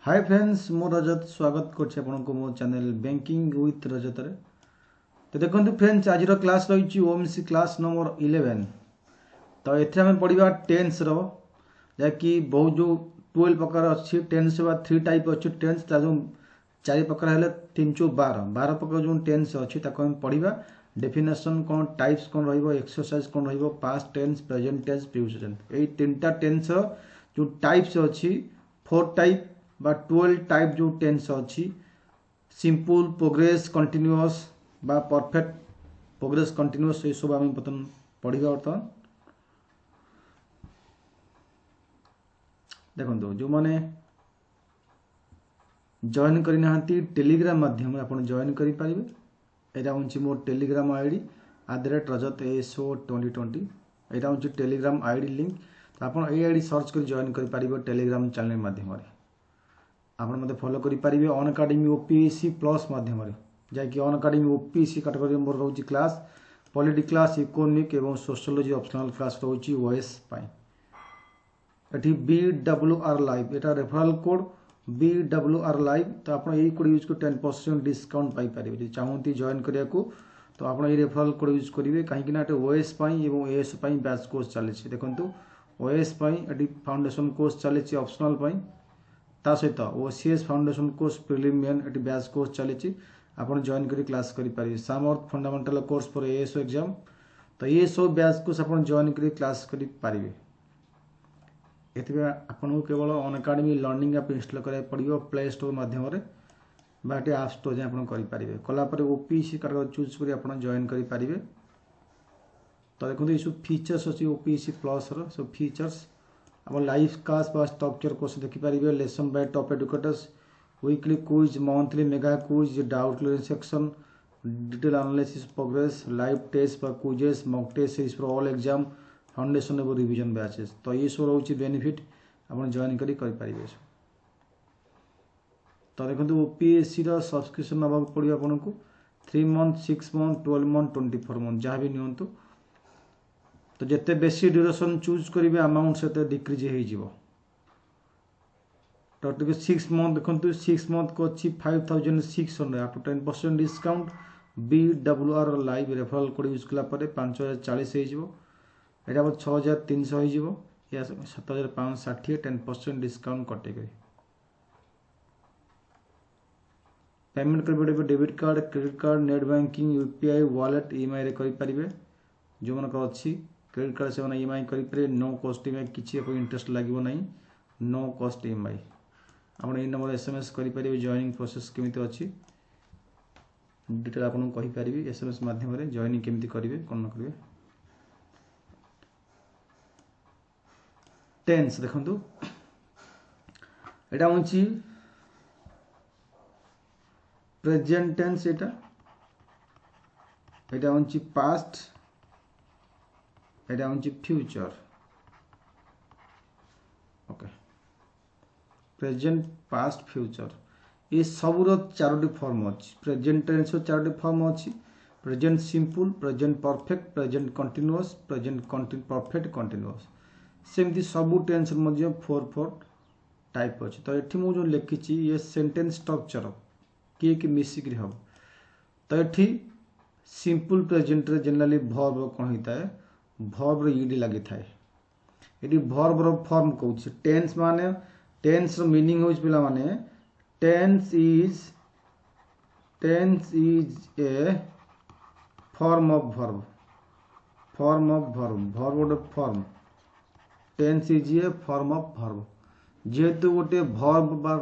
Hi friends मो रजत स्वागत करछि आपनको मो चैनल बैंकिंग विथ रजत रे। तो देखंतु फ्रेंड्स आज क्लास रही ओएमसी क्लास नंबर 11। तो एथे हम पढ़िबा टेंस रो जाकि बहुत जो 12 प्रकार अछि टेंस बा 3 टाइप अछि टेंस ता जो 4 प्रकार हेले 3 चो 12 प्रकार जो टेंस अछि ताको हम पढ़िबा डेफिनेशन कोन टाइप्स कोन रहइबो एक्सरसाइज कोन रहइबो past tense present tense future tense एई तीनटा टेंस जो टाइप्स अछि 4 टाइप बा 12 टाइप जो टेंस अच्छी सिंपल प्रोग्रेस कंटिन्यूअस बा परफेक्ट प्रोग्रेस कंटिन्यूअस ये सब आम बर्तमान पढ़ा। बर्तमान देखो जो मैंने जॉइन करना टेलीग्राम माध्यम आप जॉइन करेंगे। यहाँ हूँ मोर टेलीग्राम आईडी @rajat ASO2020 यहाँ हूँ टेलीग्राम आईडी लिंक। तो आप आईडी सर्च कर जॉइन करेंगे टेलीग्राम चैनल माध्यम आपण मते फॉलो करि परिबे अनअकाडेमी ओपीएससी प्लस माध्यम रे जाकि अनअकाडेमी ओपीएससी कैटेगरी मोर रहउची क्लास पॉलिटी क्लास इकोनॉमिक एवं सोशियोलॉजी ऑप्शनल क्लास रहउची ओएस पाई। एठी BWR लाइव एटा रेफरल कोड BWR लाइव। तो आपण एई कोड यूज को 10% डिस्काउंट पाई परिबे जे चाहंती जॉइन करिया को। तो आपण एई रेफरल कोड यूज करिवे काहे कि ना एटा ओएस पाई एवं एएस पाई बैच कोर्स चले छी। देखंतु ओएस पाई एटी फाउंडेशन कोर्स चले छी ऑप्शनल पाई ता सहित OCS foundation course preliminary eighty batch course चली आपन जॉइन करी क्लास करि पारि सामर्थ fundamental course for ASO exam. तो ये सब बैच कोर्स आपन जॉइन करी क्लास करि पारिबे। एथिबे आपन केवल अनअकाडेमी लर्निंग ऐप इंस्टॉल करे पड़ियो प्ले स्टोर माध्यम रे बाटे ऐप स्टोर जे आपन करि पारिबे। कला पर ओपीसी कार्ड चूज करी आपन जॉइन करि पारिबे। तो देखो ये सब फीचर्स अछि ओपीसी प्लस रो सब फीचर्स अब लाइव क्लास बा स्ट्रक्चर कोर्स देखि पारिबे lesson by top educators weekly quiz monthly mega quiz doubt clearing section detail analysis progress live test बा quizzes mock test series for all exam foundation एवं revision batches. तो ये सब रहउची benefit आपण join करी पारिबे। तो देखंतु ओपीएससी रो सब्सक्रिप्शन नबाक पड़ियो आपनको 3 मंथ 6 मंथ 12 मंथ 24 मंथ जहाँ भी नियंतु। तो जिते बेसी ड्यूरेशन चूज करेंगे अमाउंट से डिक्रीज हो। तो 6 मंथ देखो 6 मंथ को अच्छी 5600 आप 10% discount BWR live referral code use कला 5040 हो। यहाँ 6300 हो या 7560 10% डिस्काउंट कटे गए। पेमेंट करेंगे debit card credit card net banking UPI wallet EMI रे करि परिबे। जो मन को अच्छी क्रेडिट कार्ड से ईएमआई करेंगे नो कॉस्ट ईएमआई किसी इंटरेस्ट लगे ना नो कॉस्ट ईएमआई। आप नंबर SMS करेंगे जॉइनिंग प्रोसेस केमी अच्छी डिटेल आपको कहीपरि SMS माध्यम जॉइनिंग केमी करेंगे कौन करेंगे। टेंस देखु यहाँ हूँ प्रेजेंट टेंस यहाँ हूँ पास्ट यहाँ हूँ future. Okay present past future ये सबूर 4टी फॉर्म अच्छी प्रेजेंट टेंस 4टी फॉर्म अच्छी present simple present perfect present continuous present perfect continuous सेमती सबू टेंस 4 टाइप अच्छी। तो ये मुझे लिखी ये सेंटेंस स्ट्रक्चर किए कि मिसिक हम। तो ये सिंपल प्रेजेंट रे जनरली वर्ब कौन होता है वर्ब ईडी लगी थाए ये वर्ब रो फॉर्म कहूँ टेंस माने टेंस रो मीनिंग हो पिला माने tense is a form of verb verb गोटे form tense is a form of verb जेहेतु गोटे वर्ब बा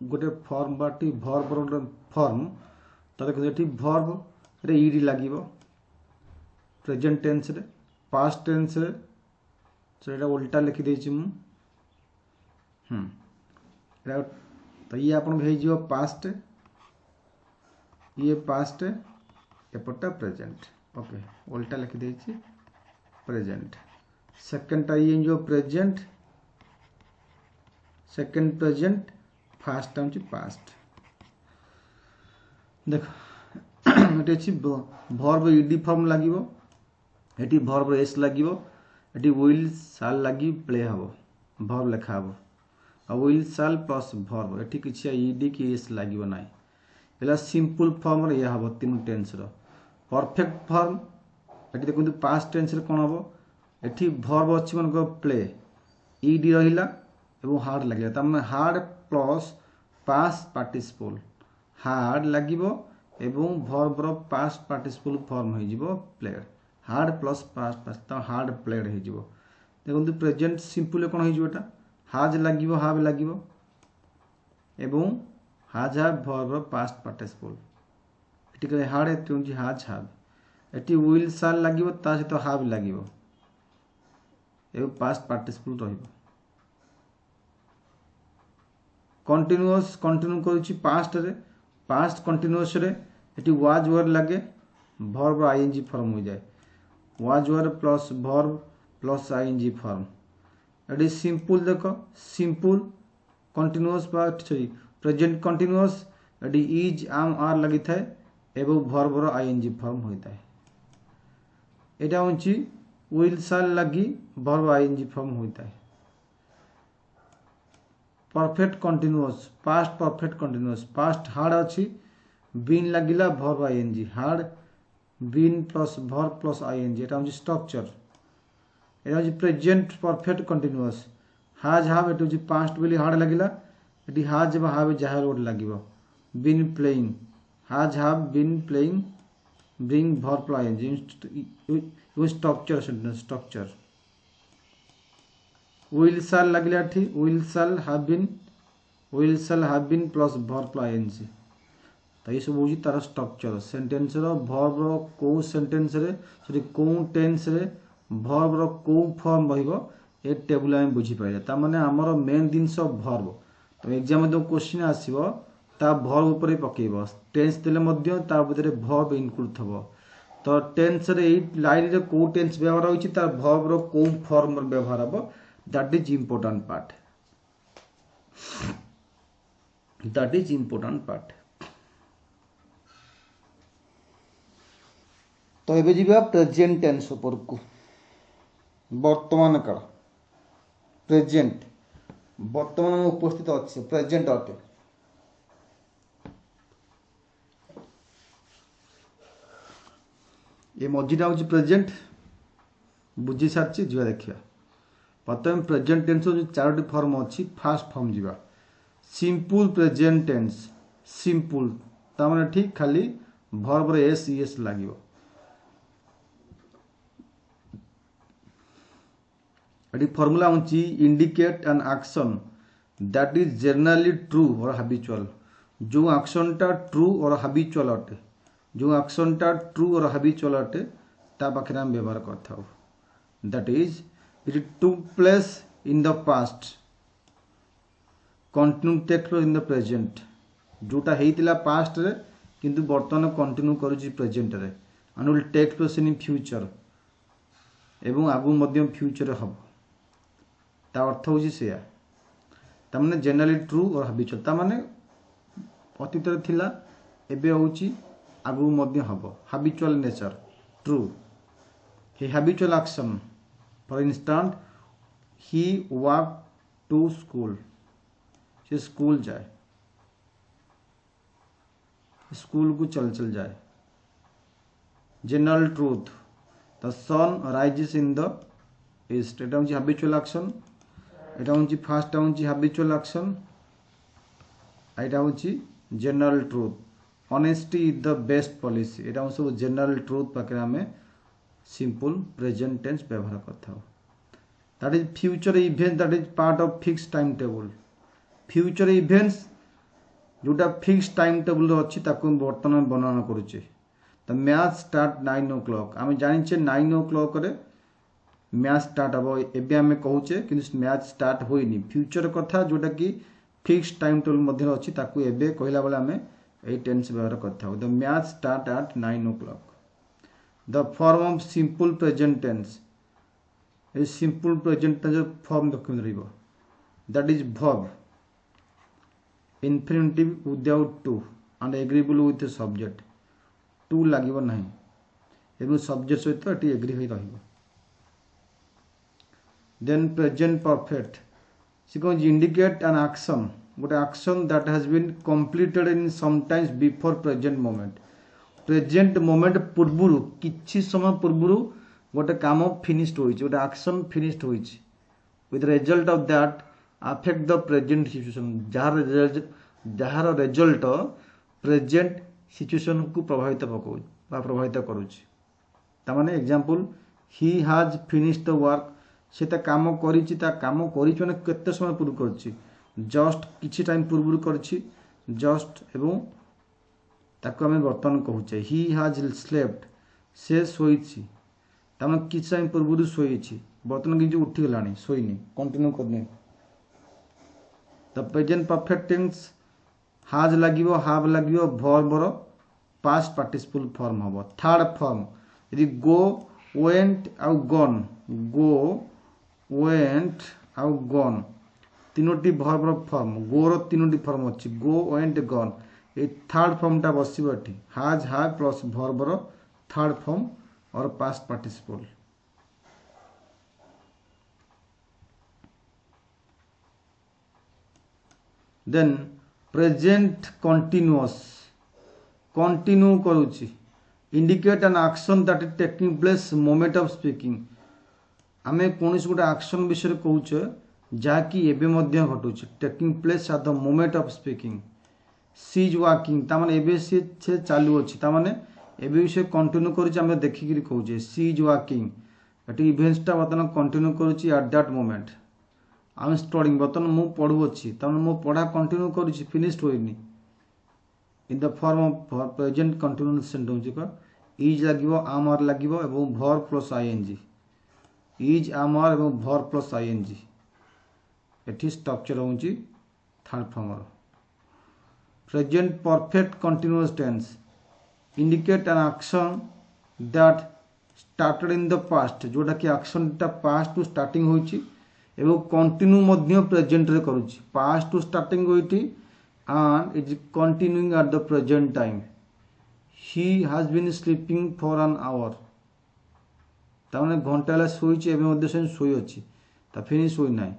गोटे फॉर्म बाटी वर्ब रो फॉर्म। तो देखो ये वर्ब रे ईडी लागिबो प्रेजेंट टेंस रे पास्ट टेंस रे तो उल्टा लिखी देछि मु तो ये आपन हो पास्ट ये पास्ट एपटा प्रेजेंट। ओके उल्टा लिखी देछि प्रेजेंट सेकंड ये जो प्रेजेंट सेकंड प्रेजेंट फास्ट हूँ पास्ट। देखो ये वर्ब ईडी फॉर्म लगे ये वर्ब एस लगे ये विल साल लगी प्ले हम वर्ब लिखा हम विल साल प्लस भर्ब एठी किछि ईडी कि एस लागिबो नाही एला सिंपल फॉर्म रे या हबो तीन टेंस रो परफेक्ट फॉर्म एठी देखंतु पास्ट टेंस रे कोन हबो एठी भर्ब अछि मन को प्ले ईडी रहिला एवं हार्ड लागिला त माने had plus past participle had लागिबो एवं भर्ब रो पास्ट पार्टिसिपल फॉर्म हो जिवो played had plus past past had played हो जिवो देखंतु प्रेजेंट सिंपल कोन हो जिवोटा हाज लागिबो हाव लागिबो एवं हाज हाव भर्ब रो पास्ट पार्टिसिपल एठी करे हार्ड एठी होची हाज हाव एठी विल साल लागिबो ता सहित हाव लागिबो एवं पास्ट पार्टिसिपल रहिबो कंटीन्यूअस कंटिन्यू करूची पास्ट कंटीन्यूअस रे एटी वाज वर लगे भर्ब आईएनजी फॉर्म हो जाए was were plus verb plus ING form एटी सिंपल देखो simple continuous sorry present continuous एटी इज आम आर लगी थाए एवं भर्ब रो आईएनजी फॉर्म होता है एटा होची विल साल लगी भर्ब आईएनजी फॉर्म होता है perfect continuous past perfect continuous past had अच्छी बीन लगिला verb ING had been plus verb plus ING एटा होची स्ट्रक्चर एटा होची प्रेजेंट परफेक्ट कंटीन्यूअस हाज हाव एटा होची पास्ट बेली हार्ड लगिला एटी हाज बा हाव जहा रोड लागिबो been playing has have been playing ब्रिंग भर्ब प्लस आईएनजी यो structure sentence structure will shall लगिला थी will shall have been plus verb plus ING तो ये सब होजी तार स्ट्रक्चर सेंटेंस रो भर्ब रो को सेंटेंस रे सॉरी को टेंस रे भर्ब रो को फॉर्म रहिबो ए टेबल हम बुझी पाइले ता माने हमर मेन दिनस भर्ब तो एग्जाम में जो क्वेश्चन आसीबो ता भर्ब ऊपर पकेइबो टेंस देले मध्य ता भितरे भर्ब इनक्लूड थबो तो टेंस रे ए लाइन रे को टेंस व्यवहार होईची ता भर्ब रो को फॉर्म रो व्यवहार हबो that is important part तो एबे जीवा प्रेजेंट टेंस ऊपर को वर्तमान काल प्रेजेंट वर्तमान में उपस्थित अछि प्रेजेंट अटे ये मझीटा होची प्रेजेंट बुझी सारची जीवा देखिया प्रथम प्रेजेंट टेंस जो चारोटी फॉर्म अच्छी फास्ट फॉर्म जीवा सिंपल प्रेजेंट टेंस सिंपल ता माने ठीक खाली भर्ब रे एस एस लागिवो एडी फार्मूला होची indicate an action that is generally true और हैबिचुअल जो एक्शन टा ट्रू और हैबिचुअल अटे जो एक्शन टा ट्रू और हैबिचुअल अटे ता पाखरे हम व्यवहार करथाउ that is it took place in the past continue take place in the present जोटा हेतिला पास्ट रे किंतु वर्तमान कंटिन्यू करूची प्रेजेंट रे and will take place in future एवं आगु मध्यम फ्यूचर हब ता अर्थ होची सेया ता माने जनरली ट्रू और हैबिचुअल ता माने अतीत रे थिला एबे होची आगु मध्य हब हैबिचुअल नेचर ट्रू हे habitual action For instance, he walked to school. से स्कूल जाए स्कूल को चल जाए general truth the sun rises in the east एटा होची हैबिचुअल एक्शन एटा होची फर्स्ट होची हैबिचुअल एक्शन एटा होची general truth honesty is the best policy एटा सब जनरल ट्रूथ पाके हमें सिंपल प्रेजेंट टेंस व्यवहार करता that is future event that is part of fix time table future events जोटा फिक्स टाइम टेबल अच्छी बर्तमान वर्णना करुचे तो मैच स्टार्ट 9 o'clock आम जाचे 9 o'clock रे मैच स्टार्ट हम एवं आम कहूचे कि मैच स्टार्ट होनी फ्यूचर कथा जोटा कि फिक्स टाइम टेबल अच्छी कहला बेले आम ये टेंस व्यवहार करता the match start at 9 o'clock The form of simple present tense is simple present tense form document रहिबो that is verb infinitive without to and agreeable with the subject to लागिबो नाही एबो सब्जेक्ट सहित eighty agree होई रहिबो then present perfect सी कौन indicate an action गोटे action that has been completed in sometimes before present moment पूर्व किछि समय पूर्व गोटे काम फिनिश्ड होइछि गोटे एक्शन फिनिश्ड होइछि with result of that affect the present situation जार रिजल्ट प्रेजेंट सिचुएशन को प्रभावित पकाउछि बा प्रभावित करूछि तामाने example he has finished the work से काम करिछि ता काम करिछि माने केते समय पूर्व करिछि जस्ट किछि टाइम पूर्व करिछि जस्ट एवं ताको हमें वर्तमान कहूचे ही हैज स्लेप्ट से सोईछि तामाने किछि टाइम पूर्व सोईछि वर्तमान कि उठी गलानी सोईनी कंटिन्यू करनी the present perfect tense has लागिवो हैव लागिवो वर्ब रो पास्ट पार्टिसिपल फॉर्म हबो थर्ड फॉर्म यदि गो वेंट आउ गॉन गो वेंट आउ गॉन तीनोटी वर्ब रो फॉर्म गो रो तीनोटी फॉर्म अछि गो वेंट गॉन ए थर्ड फॉर्म टा बसिबो एठी हैज हैव प्लस वर्ब रो third form or past participle then present continuous continue करूची indicate an action that is taking place moment of speaking आमे कोनस गोटे एक्शन विषय कहूचे जाकी एबे मध्य घटुची taking place at the moment of speaking she is walking तामाने एबे से चालू अछि तामाने एबे विषय कंटिन्यू करूची आमे देखि कि कहूचे सी इज वाकिंग एटी इवेंट्स ता बतन कंटिन्यू करूची at that moment I am studying बतन मु पढु अछि तामाने मु पढा कंटिन्यू करूची फिनिश्ड होइनी in the form of present continuous sentence को इज लागिवो आम आर लागिवो एवं verb plus ING is am are एवं वर्ब प्लस आईएनजी एठी स्ट्रक्चर होउची थर्ड फॉर्म रो present perfect continuous tense indicate an action that started in the past जोटा कि एक्शन टा पास्ट टू स्टार्टिंग होइची एवं कंटिन्यू मध्य प्रेजेंट रे करूची पास्ट टू स्टार्टिंग होइटी and it is continuing at the present time he has been sleeping for an hour ताने घंटा ला सोइची एवं मध्य से सोई अछि ता फिनिश होई नाही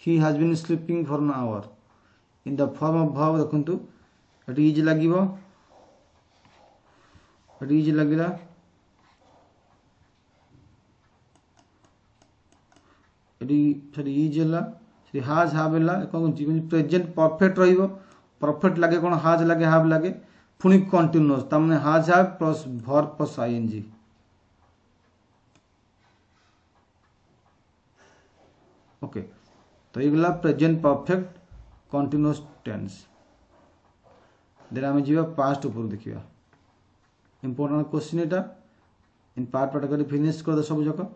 he has been sleeping for an hour in the form of verb देखंतु एटी इज लागिवो एटी इज लागिला एटी सॉरी इज हला सॉरी हैज हैव हला कोन प्रेजेंट परफेक्ट रहिबो परफेक्ट लागे कोन हैज लागे हैव लागे पुनी कंटीन्यूअस तामने has have plus verb plus ING okay तो एगला present perfect continuous tense then आमे जीवा पास्ट ऊपर देखिबा इंपोर्टेंट क्वेश्चन एटा इन पार्ट पार्ट करी फिनिश कर दे सब जक